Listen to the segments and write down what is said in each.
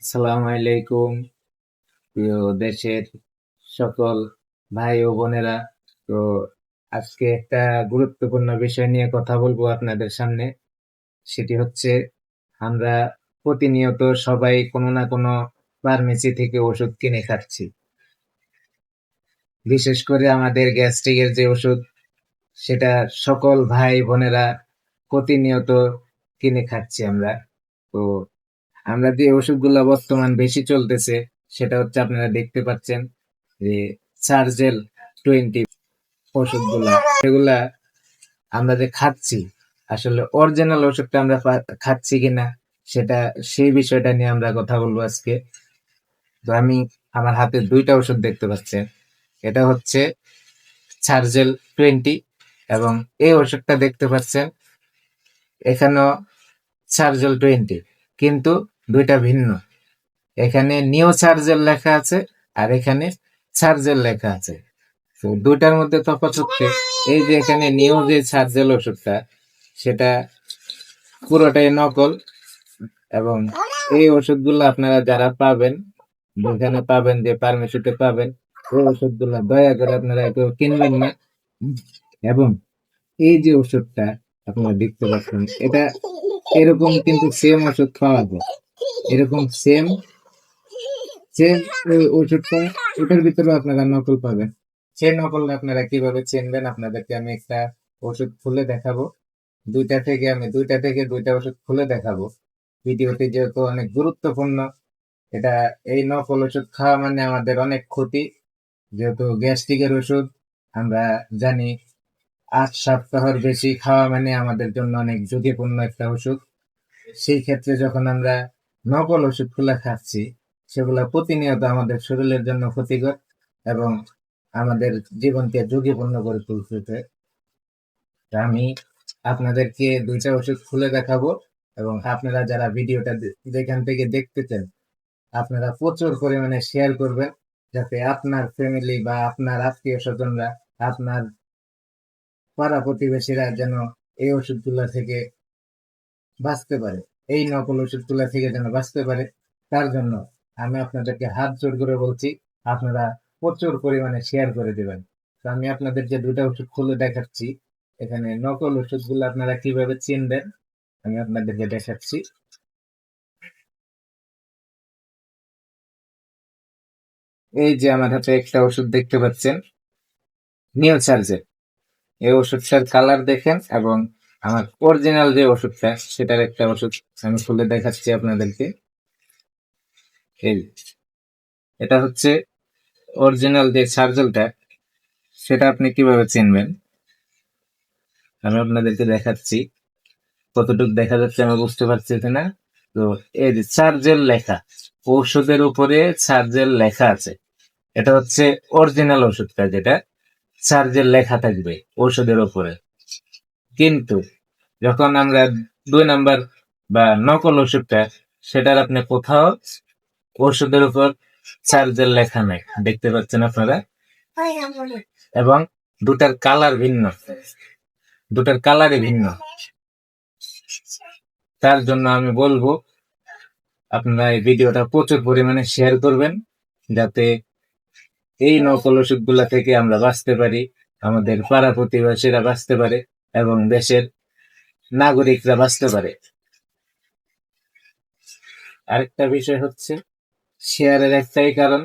আসসালামু আলাইকুম প্রিয় দেশের সকল ভাই ও বোনেরা। তো আজকে একটা গুরুত্বপূর্ণ বিষয় নিয়ে কথা বলবো আপনাদের সামনে। সেটি হচ্ছে আমরা প্রতিনিয়ত সবাই কোনো না কোনো ফার্মেসি থেকে ওষুধ কিনে খাচ্ছি। বিশেষ করে আমাদের গ্যাস্ট্রিকের যে ওষুধ, সেটা সকল ভাই বোনেরা প্রতিনিয়ত কিনে খাচ্ছি আমরা। তো আমরা যে ওষুধগুলো বর্তমান বেশি চলতেছে, সেটা হচ্ছে আপনারা দেখতে পাচ্ছেন যে সার্জেল 20 ওষুধগুলা, সেগুলা আমরা যে খাচ্ছি, আসলে অরিজিনাল ওষুধটা আমরা খাচ্ছি কিনা, সেটা সেই বিষয়টা নিয়ে আমরা কথা বলবো আজকে। তো আমি আমার হাতে দুইটা ওষুধ দেখতে পাচ্ছেন, এটা হচ্ছে সার্জেল 20, এবং এই ওষুধটা দেখতে পাচ্ছেন এখানেও সার্জেল 20, কিন্তু দুইটা ভিন্ন। এখানে নিও চার্জের লেখা আছে আর এখানে চার্জের লেখা আছে। তো দুইটার মধ্যে তফাৎ হচ্ছে এই যে এখানে নিও যে চার্জেল ওষুধটা, সেটা পুরোটাই নকল। এবং এই ওষুধগুলো আপনারা যারা পাবেন, যেখানে পাবেন, যে ফার্মেসিতে পাবেন, ওই ওষুধগুলো দয়া করে আপনারা কেউ কিনবেন না। এবং এই যে ওষুধটা আপনারা দেখতে পাচ্ছেন, এটা এরকম কিন্তু সেম ওষুধ পাওয়া যায়, এরকম সেম সেম ওষুধটা, ওটার ভিতরে আপনারা নকল পাবেন। সেই নকল আপনারা কিভাবে চিনবেন, আপনাদেরকে আমি একটা ওষুধ খুলে দেখাবো। দুইটা থেকে দুইটা ওষুধ খুলে দেখাবো ভিডিওতে, যেহেতু অনেক গুরুত্বপূর্ণ। এটা, এই নকল ওষুধ খাওয়া মানে আমাদের অনেক ক্ষতি। যেহেতু গ্যাস্ট্রিকের ওষুধ আমরা জানি, 8 সপ্তাহের বেশি খাওয়া মানে আমাদের জন্য অনেক ঝুঁকিপূর্ণ একটা ওষুধ। সেই ক্ষেত্রে যখন আমরা নকল ওষুধগুলা খাচ্ছি, সেগুলা প্রতিনিয়ত আমাদের শরীরের জন্য ক্ষতিকর এবং আমাদের জীবনকে ঝুঁকিপূর্ণ করে তুলতেছে। তা আমি আপনাদেরকে দুইটা ওষুধ খুলে দেখাবো, এবং আপনারা যারা ভিডিওটা যেখান থেকে দেখতেছেন, আপনারা প্রচুর পরিমাণে শেয়ার করবেন, যাতে আপনার ফ্যামিলি বা আপনার আত্মীয় স্বজনরা, আপনার পাড়া প্রতিবেশীরা যেন এই ওষুধগুলা থেকে বাঁচতে পারে, এই নকল ওষুধগুলা থেকে যেন বাঁচতে পারে। তার জন্য আমি আপনাদেরকে হাত জোড় করে বলছি, আপনারা প্রচুর পরিমাণে শেয়ার করে দিবেন। তো আমি আপনাদের যে দুটা ওষুধ খুলে দেখাচ্ছি, এখানে নকল ওষুধগুলো আপনারা কিভাবে চিনবেন আমি আপনাদেরকে দেখাচ্ছি। এই যে আমার হাতে একটা ওষুধ দেখতে পাচ্ছেন, নিও চার্জের। এই ওষুধটার কালার দেখেন, এবং আমার অরিজিনাল যে ওষুধটা, সেটার একটা ওষুধ আমি খুলে দেখাচ্ছি আপনাদেরকে। এই, এটা হচ্ছে অরিজিনাল যে সার্জেলটা, সেটা আপনি কিভাবে চিনবেন আমি আপনাদেরকে দেখাচ্ছি। কতটুকু দেখা যাচ্ছে আমি বুঝতে পারছি কিনা। তো এই যে সার্জেল লেখা, ঔষধের উপরে সার্জেল লেখা আছে, এটা হচ্ছে অরিজিনাল ওষুধটা, যেটা সার্জেল লেখা থাকবে ঔষধের উপরে। কিন্তু যখন আমরা 2 নাম্বার বা নকল ওষুধটা, সেটার আপনি কোথাও ওষুধের উপর সার্জেল লেখা নাই, দেখতে পাচ্ছেন আপনারা। এবং দুটার কালার ভিন্ন, দুটার কালারই ভিন্ন। তার জন্য আমি বলবো আপনারা এই ভিডিওটা প্রচুর পরিমাণে শেয়ার করবেন, যাতে এই নকল ওষুধগুলা থেকে আমরা বাঁচতে পারি, আমাদের পাড়া প্রতিবেশীরা বাঁচতে পারে, এবং দেশের নাগরিকরা বাঁচতে পারে। আরেকটা বিষয় হচ্ছে, শেয়ারের একটাই কারণ,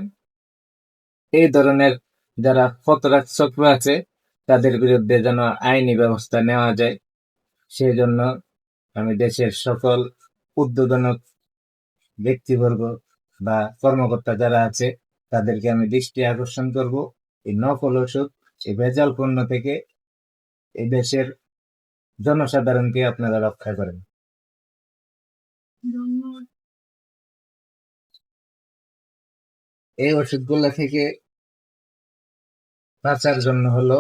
এই ধরনের যারা ফতরাক চক্র আছে, তাদের বিরুদ্ধে যেন আইনি ব্যবস্থা নেওয়া যায়। সেই জন্য আমি দেশের সকল উদ্বোধনক ব্যক্তিবর্গ বা কর্মকর্তা যারা আছে, তাদেরকে আমি দৃষ্টি আকর্ষণ করব, এই নকল ওষুধ, এই ভেজাল পণ্য থেকে এই দেশের জনসাধারণকে আপনারা রক্ষা করেন। এই ওষুধগুলা থেকে বাঁচার জন্য হলো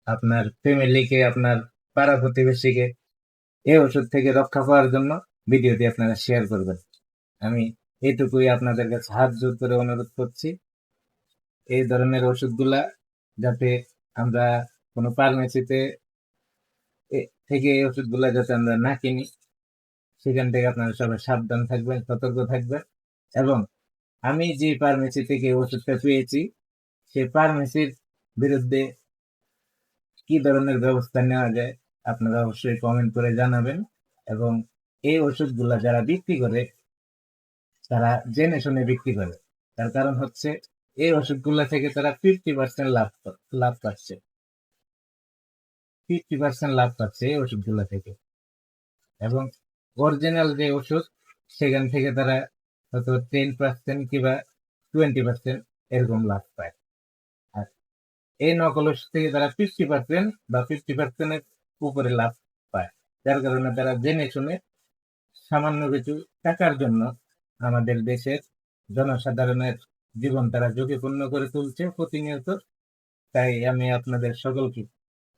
আপনার ফ্যামিলিকে, আপনার পাড়া প্রতিবেশীকে এই ওষুধ থেকে রক্ষা পাওয়ার জন্য ভিডিওটি আপনারা শেয়ার করবেন। আমি এইটুকুই আপনাদের কাছে হাত জোর করে অনুরোধ করছি। এই ধরনের ওষুধগুলা যাতে আমরা কোনো ফার্মেসিতে থেকে এই ওষুধগুলা যাতে আমরা না কিনি, সেখান থেকে আপনারা সবাই সাবধান থাকবেন, সতর্ক থাকবেন। এবং আমি যে ফার্মেসি থেকে ওষুধটা পেয়েছি সেই ফার্মেসির বিরুদ্ধে কি ধরনের ব্যবস্থা নেওয়া যায় আপনারা অবশ্যই কমেন্ট করে জানাবেন। এবং এই ওষুধগুলা যারা বিক্রি করে তারা জেনে শুনে বিক্রি করে। তার কারণ হচ্ছে এই ওষুধগুলা থেকে তারা 50% লাভ পাচ্ছে। 50% লাভ পাচ্ছে এই ওষুধগুলা থেকে। এবং অরিজিনাল যে ওষুধ সেখান থেকে তারা হয়তো 10% কিংবা 20% এরকম লাভ পায়। আর এই নকল ওষুধ থেকে তারা 50% বা 50% এর উপরে লাভ পায়। যার কারণে তারা জেনে শুনে সামান্য কিছু টাকার জন্য আমাদের দেশের জনসাধারণের জীবন তারা ঝুঁকিপূর্ণ করে তুলছে প্রতিনিয়ত। তাই আমি আপনাদের সকলকে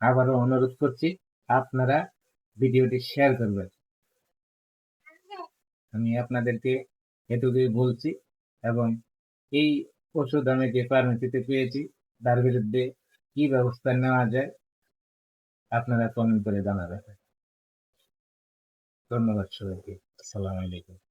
আবারও অনুরোধ করছি, আপনারা ভিডিওটি শেয়ার করবেন। আমি আপনাদেরকে এটুকুই বলছি। এবং এই ওষুধ আমি যে ফার্মেসিতে পেয়েছি তার বিরুদ্ধে কি ব্যবস্থা নেওয়া যায় আপনারা কমেন্ট করে জানাবেন। ধন্যবাদ সবাইকে। আসসালামু আলাইকুম।